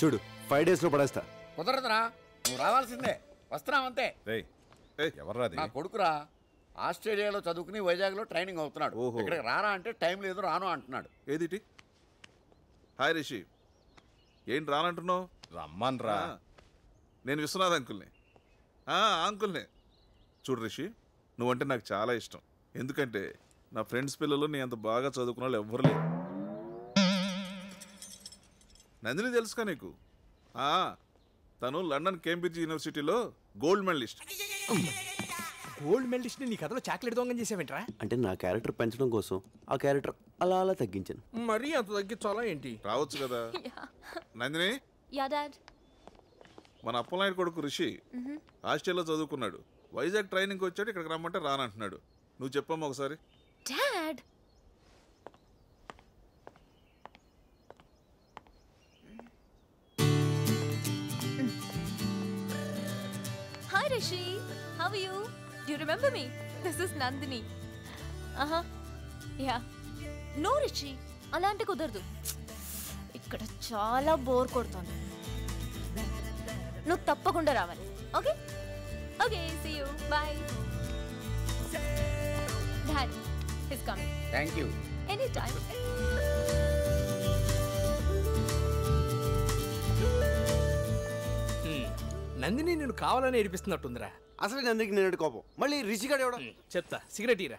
చూడు 5 days లో పడేస్తా. కుదరదురా, నువ్వు రావాల్సిందే. వస్తున్నావంతే. ఎవర్రాది? నా కొడుకురా, ఆస్ట్రేలియాలో చదువుకుని వైజాగ్లో ట్రైనింగ్ అవుతున్నాడు. ఇక్కడికి రారా అంటే టైం లేదు రాను అంటున్నాడు. ఏదిటి? హాయ్ రిషి, ఏంటి రానంటున్నావు? రమ్మన్రా. నేను విశ్వనాథ్ అంకుల్ని. అంకుల్ని. చూడు రిషి, నువ్వంటే నాకు చాలా ఇష్టం. ఎందుకంటే నా ఫ్రెండ్స్ పిల్లలు నీ అంత బాగా చదువుకున్న వాళ్ళు ఎవ్వరు లేరు. నందిని తెలుసుకా నీకు? తను లండన్ కేంబ్రిడ్జ్ యూనివర్సిటీలో గోల్డ్ మెడలిస్ట్. గోల్డ్ మెడలిస్ట్ నీ కథలో చాక్లెట్ దొంగం చేసావేంట్రా? అంటే నా క్యారెక్టర్ పెంచడం కోసం ఆ క్యారెక్టర్ అలా అలా తగ్గించాను. మరీ అంత తగ్గించాలా ఏంటి? రావచ్చు కదా. నందిని, మన అప్పలనాయుడు కొడుకు రిషి ఆస్ట్రేలియాలో చదువుకున్నాడు. వైజాగ్ ట్రైనింగ్ వచ్చాడు, ఇక్కడికి రమ్మంటే రానంటున్నాడు. నువ్వు చెప్పమ్మా ఒకసారి. Dad, Hi Rishi, how are you? Do you remember me? This is Nandini. Yeah. No Rishi, అలాంటి కుదరదు. ఇక్కడ చాలా బోర్ కొడుతుంది. నువ్వు తప్పకుండా రావాలి. Okay okay, see you. Bye. Dad, he's coming. Thank you. Anytime. Nandini నేను కావాలని ఏడిపిస్తున్నట్టుందిరా. అసలు నందినికి నేను కోపం, మళ్ళీ రిషిగాడు ఎవడో. చెప్తా, సిగరెట్ ఇరా.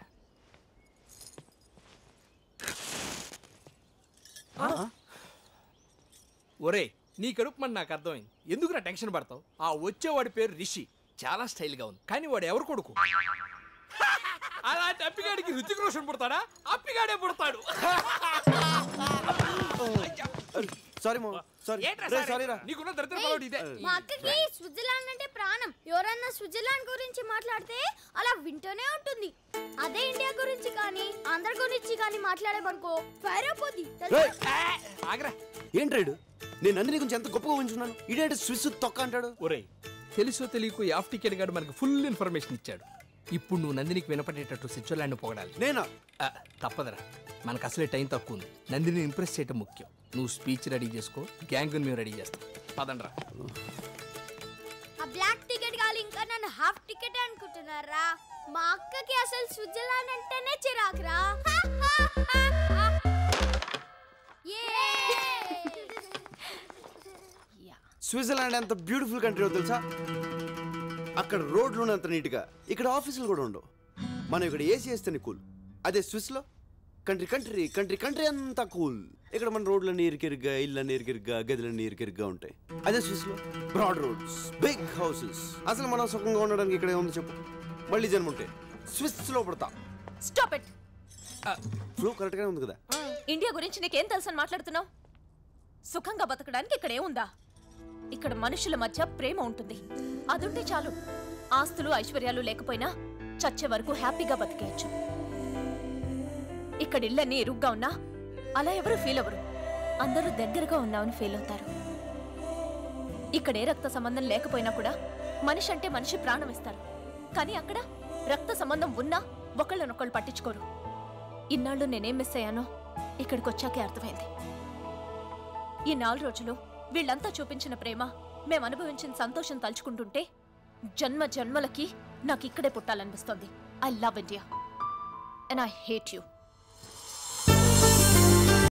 ఒరే, నీ కడుపు మన నాకు అర్థమైంది. ఎందుకు నా టెన్షన్ పడతావు? ఆ వచ్చేవాడి పేరు రిషి, చాలా స్టైల్గా ఉంది. కానీ వాడు ఎవరు కొడుకు? అలాంటి అప్పిగాడికి రుచిక రోషన్ పుడతాడా? అప్పిగాడే పుడతాడు. సారీ మో, సారీ. నీకున్న దరిద్ర పడవడు ఇదే. మా అక్కకి స్విట్జర్లాండ్ అంటే ప్రాణం. ఎవరన్నా స్విట్జర్లాండ్ గురించి మాట్లాడితే అలా వింటూనే ఉంటుంది. అదే ఇండియా గురించి కానీ ఆంధ్ర గురించి కానీ మాట్లాడేమనుకో ఫైర్ అయిపోద్ది. ఆగ్రా. ఏంట్రాడు, నేను నందిని గురించి ఎంత గొప్పగా ఉంచున్నాను, ఇదేంటి స్విస్ తొక్క అంటాడు. ఒరే, తెలుసో తెలియకు యాఫ్ టికెట్ గాడు మనకు ఫుల్ ఇన్ఫర్మేషన్ ఇచ్చాడు. ఇప్పుడు నువ్వు నందినికి వినపడేటట్టు స్విట్జర్లాండ్ పొగడాలి. నేనా? తప్పదరా, మనకు అసలే టైం తక్కువ ఉంది. నందిని ఇంప్రెస్ చేయటం ముఖ్యం. నువ్వు స్పీచ్ రెడీ చేసుకో, గ్యాంగ్ మేము రెడీ చేస్తాం. పదండ్రా. ఆ బ్లాక్ టికెట్ కాదు, ఇంకా నన్ను హాఫ్ టికెట్ అనుకుంటున్నారా? మా అక్కకి అసలు స్విట్జర్లాండ్ అంటేనే చిరాకురా. స్విట్జర్లాండ్ ఎంత బ్యూటిఫుల్ కంట్రీ తెలుసా? అక్కడ రోడ్లు అంత నీట్గా, ఇక్కడ ఆఫీసులు కూడా ఉండవు. మనం ఇక్కడ ఏసీ వేస్తేనే కూల్. అదే స్విస్లో కంట్రీ కంట్రీ కంట్రీ కంట్రీ అంతా కూల్. ఇక్కడ మన రోడ్లన్నీ ఇరికిరిగ్గా, ఇళ్ళన్నీ ఇరికిరిగ్గా, గదులన్నీ ఇరికిరిగ్గా ఉంటాయి. అదే స్విస్లో బ్రాడ్ రోడ్స్, బిగ్ హౌసెస్. అసలు మనం సుఖంగా ఉండడానికి ఇక్కడ ఏముంది చెప్పు? మళ్ళీ జన్మ ఉంటే స్విస్లో పడతా. Stop it. ఫ్లో కరెక్ట్గానే ఉంది కదా. ఇండియా గురించి నీకేం తెలుసని మాట్లాడుతున్నావు? సుఖంగా బతకడానికి ఇక్కడ ఏముందా? ఇక్కడ మనుషుల మధ్య ప్రేమ ఉంటుంది. అదుంటే చాలు. ఆస్తులు ఐశ్వర్యాలు లేకపోయినా చచ్చే వరకు హ్యాపీగా బతికేయచ్చు. ఇక్కడ ఇళ్ళన్నీ ఇరుగ్గా ఉన్నా అలా ఎవరు ఫీల్ అవ్వరు. అందరూ దగ్గరగా ఉన్నామని ఫీల్ అవుతారు. ఇక్కడ ఏ రక్త సంబంధం లేకపోయినా కూడా మనిషి అంటే మనిషి ప్రాణం ఇస్తారు. కానీ అక్కడ రక్త సంబంధం ఉన్నా ఒకళ్ళనొకళ్ళు పట్టించుకోరు. ఇన్నాళ్ళు నేనేం మిస్ అయ్యానో ఇక్కడికి వచ్చాకే అర్థమైంది. ఈ 4 రోజులు వీళ్ళంతా చూపించిన ప్రేమ, మేము అనుభవించిన సంతోషం తలుచుకుంటుంటే జన్మ జన్మలకి నాకు ఇక్కడే పుట్టాలనిపిస్తోంది. I love India and I hate you.